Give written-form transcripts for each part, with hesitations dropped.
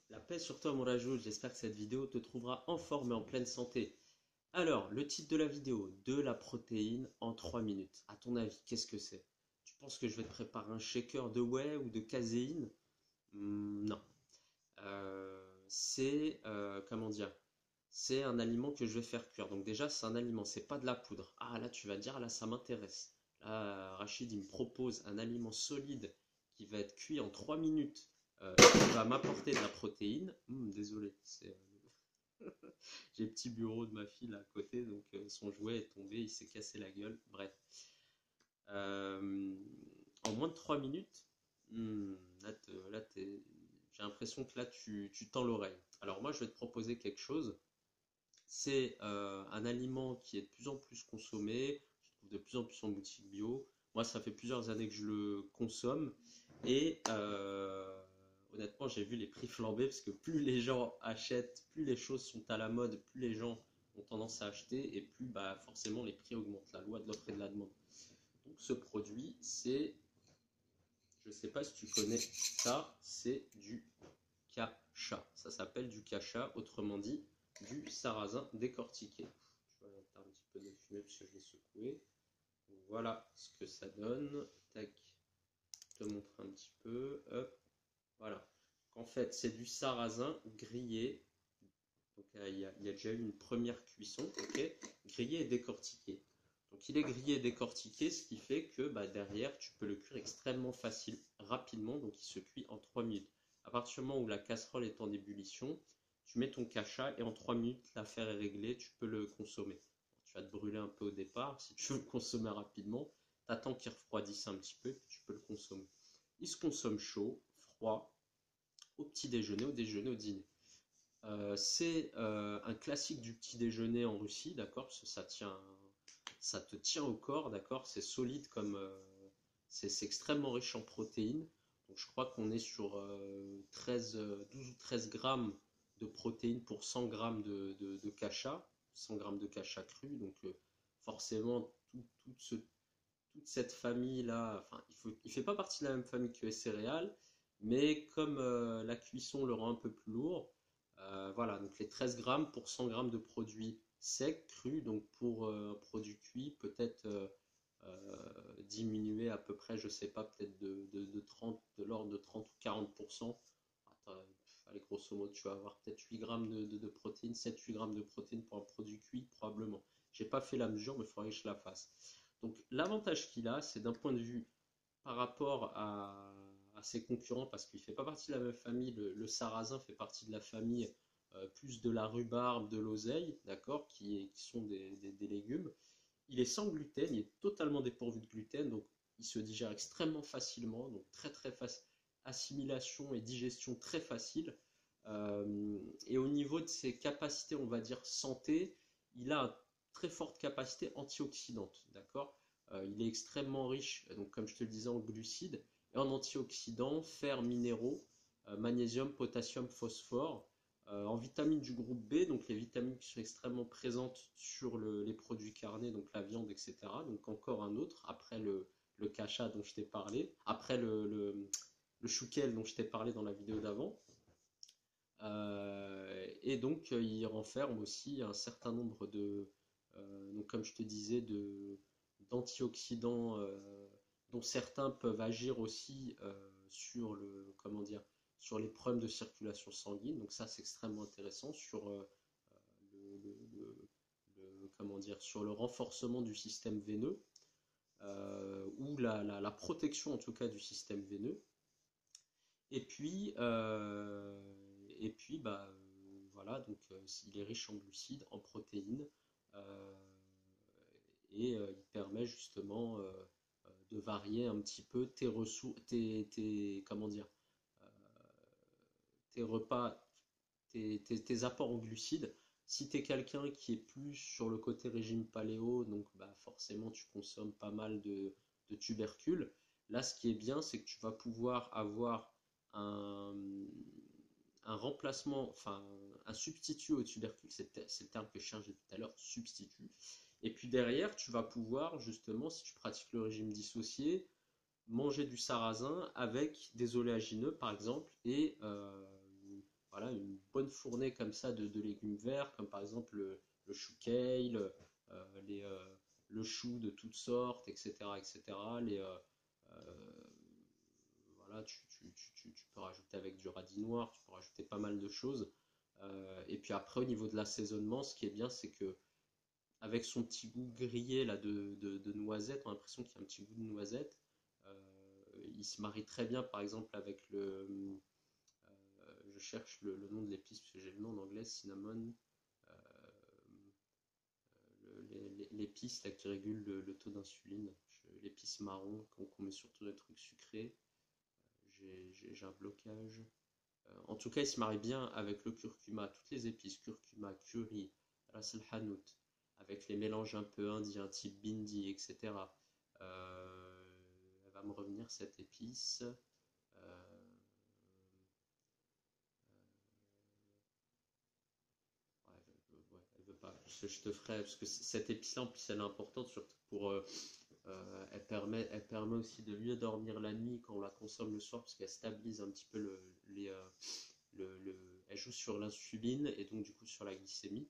La paix sur toi, mon Rajoul. J'espère que cette vidéo te trouvera en forme et en pleine santé. Alors, le titre de la vidéo, de la protéine en 3 minutes. À ton avis, qu'est-ce que c'est? Tu penses que je vais te préparer un shaker de whey ou de caséine? Non. Comment dire? C'est un aliment que je vais faire cuire. Donc déjà, c'est un aliment, c'est pas de la poudre. Ah là, tu vas dire, là, ça m'intéresse. Là, Rachid, il me propose un aliment solide qui va être cuit en 3 minutes, qui va m'apporter de la protéine. Désolé, j'ai le petit bureau de ma fille là à côté, donc son jouet est tombé, il s'est cassé la gueule. Bref. Euh, En moins de 3 minutes, j'ai l'impression que là, tu tends l'oreille. Alors moi, je vais te proposer quelque chose. C'est un aliment qui est de plus en plus consommé, je trouve de plus en plus en boutique bio. Moi, ça fait plusieurs années que je le consomme et honnêtement, j'ai vu les prix flamber parce que plus les gens achètent, plus les choses sont à la mode, plus les gens ont tendance à acheter et plus bah, forcément les prix augmentent. La loi de l'offre et de la demande. Donc ce produit, je ne sais pas si tu connais ça, c'est du cacha. Ça s'appelle du cacha, autrement dit du sarrasin décortiqué. Je vais mettre un petit peu de fumée parce que je l'ai secoué. Voilà ce que ça donne. Tac, je te montre un petit peu. Hop, voilà. En fait, c'est du sarrasin grillé. Donc, il y a déjà eu une première cuisson, ok, grillé et décortiqué. Donc il est grillé et décortiqué, ce qui fait que bah, derrière, tu peux le cuire extrêmement facile, rapidement, donc il se cuit en 3 minutes. À partir du moment où la casserole est en ébullition, tu mets ton cacha et en 3 minutes, l'affaire est réglée, tu peux le consommer. Tu vas te brûler un peu au départ, si tu veux le consommer rapidement, tu attends qu'il refroidisse un petit peu, puis tu peux le consommer. Il se consomme chaud, froid, au petit déjeuner, au déjeuner, au dîner. C'est un classique du petit déjeuner en Russie, d'accord, parce que ça te tient au corps, d'accord, c'est solide comme c'est extrêmement riche en protéines. Donc je crois qu'on est sur 12 ou 13 grammes de protéines pour 100 grammes de cacha, 100 grammes de cacha cru. Donc forcément, toute cette famille-là, enfin, il fait pas partie de la même famille que les céréales, mais comme la cuisson le rend un peu plus lourd, voilà, donc les 13 grammes pour 100 grammes de produits secs, crus, donc pour un produit cuit, peut-être diminuer à peu près, je sais pas, peut-être de 30, de l'ordre de 30 ou 40%. Attends, allez, grosso modo, tu vas avoir peut-être 8 grammes de protéines, 7-8 grammes de protéines pour un produit cuit, probablement. J'ai pas fait la mesure, mais il faudrait que je la fasse. Donc l'avantage qu'il a, c'est d'un point de vue par rapport à ses concurrents, parce qu'il ne fait pas partie de la même famille, le sarrasin fait partie de la famille plus de la rhubarbe, de l'oseille, d'accord, qui sont des légumes. Il est sans gluten, il est totalement dépourvu de gluten, donc il se digère extrêmement facilement, donc très très facile, assimilation et digestion très facile. Et au niveau de ses capacités, on va dire santé, il a une très forte capacité antioxydante, d'accord. Il est extrêmement riche, donc comme je te le disais, en glucides et en antioxydants, fer, minéraux, magnésium, potassium, phosphore, en vitamines du groupe B, donc les vitamines qui sont extrêmement présentes sur les produits carnés, donc la viande, etc. Donc encore un autre, après le cacha dont je t'ai parlé, après le chouquel dont je t'ai parlé dans la vidéo d'avant. Et donc, il renferme aussi un certain nombre donc comme je te disais, d'antioxydants, dont certains peuvent agir aussi sur comment dire, sur les problèmes de circulation sanguine. Donc ça, c'est extrêmement intéressant sur le, le- le- comment dire, sur le renforcement du système veineux ou la protection en tout cas du système veineux. Et puis, bah, voilà, donc il est riche en glucides, en protéines, euh, et il permet justement de varier un petit peu tes ressources, comment dire, euh, tes repas, tes apports en glucides. Si tu es quelqu'un qui est plus sur le côté régime paléo, donc bah, forcément tu consommes pas mal de tubercules. Là, ce qui est bien, c'est que tu vas pouvoir avoir un, un remplacement, enfin un substitut au tubercule, c'est le terme que je cherchais tout à l'heure, substitut. Et puis derrière, tu vas pouvoir justement, si tu pratiques le régime dissocié, manger du sarrasin avec des oléagineux par exemple, et voilà, bonne fournée comme ça de légumes verts, comme par exemple le chou kale, le chou de toutes sortes, etc., etc. Voilà, tu peux rajouter avec du radis noir, tu peux rajouter pas mal de choses. Et puis après, au niveau de l'assaisonnement, ce qui est bien, c'est que avec son petit goût grillé là de noisette, on a l'impression qu'il y a un petit goût de noisette. Il se marie très bien, par exemple, avec je cherche le nom de l'épice, parce que j'ai le nom en anglais, cinnamon, euh, l'épice là qui régule le taux d'insuline, l'épice marron qu'on met surtout dans les trucs sucrés. J'ai un blocage. En tout cas, il se marie bien avec le curcuma, toutes les épices, curcuma, curry, ras el hanout, avec les mélanges un peu indiens, type bindi, etc. Elle va me revenir cette épice. Ouais, elle veut pas. Je te ferai, parce que cette épice-là, en plus, elle est importante, surtout pour. Elle permet aussi de mieux dormir la nuit quand on la consomme le soir, parce qu'elle stabilise un petit peu elle joue sur l'insuline et donc du coup sur la glycémie.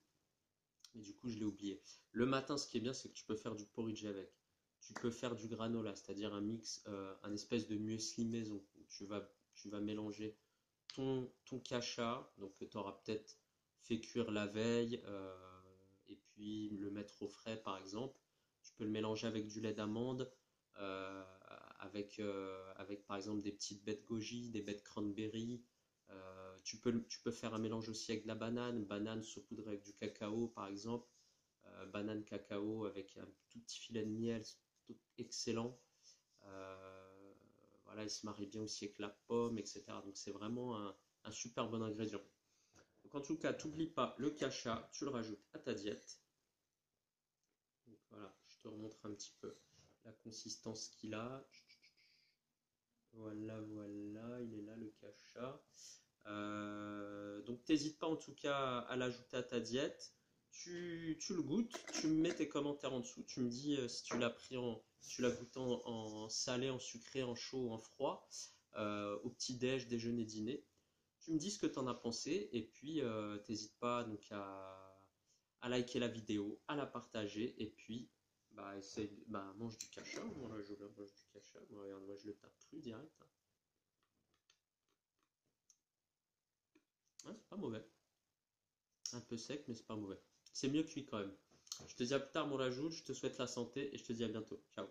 Et du coup, je l'ai oublié. Le matin, ce qui est bien, c'est que tu peux faire du porridge avec. Tu peux faire du granola, c'est-à-dire un mix, un espèce de muesli maison. Tu vas mélanger ton cacha, donc que tu auras peut-être fait cuire la veille, et puis le mettre au frais par exemple. Tu peux le mélanger avec du lait d'amande, euh, avec par exemple des petites baies de goji, des baies de cranberry. Tu peux faire un mélange aussi avec de la banane saupoudrée avec du cacao par exemple, banane cacao avec un tout petit filet de miel, c'est excellent. Voilà, il se marie bien aussi avec la pomme, etc. Donc c'est vraiment un super bon ingrédient. Donc en tout cas, t'oublies pas le cacha, tu le rajoutes à ta diète. Donc voilà, je te remontre un petit peu la consistance qu'il a. Voilà, voilà, il est là le cacha. Donc t'hésites pas en tout cas à l'ajouter à ta diète. Tu le goûtes, tu me mets tes commentaires en dessous, tu me dis si tu l'as pris si tu l'as goûté en salé, en sucré, en chaud, en froid, au petit-déj, déjeuner, dîner. Tu me dis ce que tu en as pensé et puis t'hésites pas donc à liker la vidéo, à la partager et puis mange du cacha. Moi là, je mange du cacha. Moi, regarde, moi je le tape cru direct, hein. Ouais, c'est pas mauvais. Un peu sec, mais c'est pas mauvais. C'est mieux cuit quand même. Je te dis à plus tard, mon rajout. Je te souhaite la santé et je te dis à bientôt. Ciao.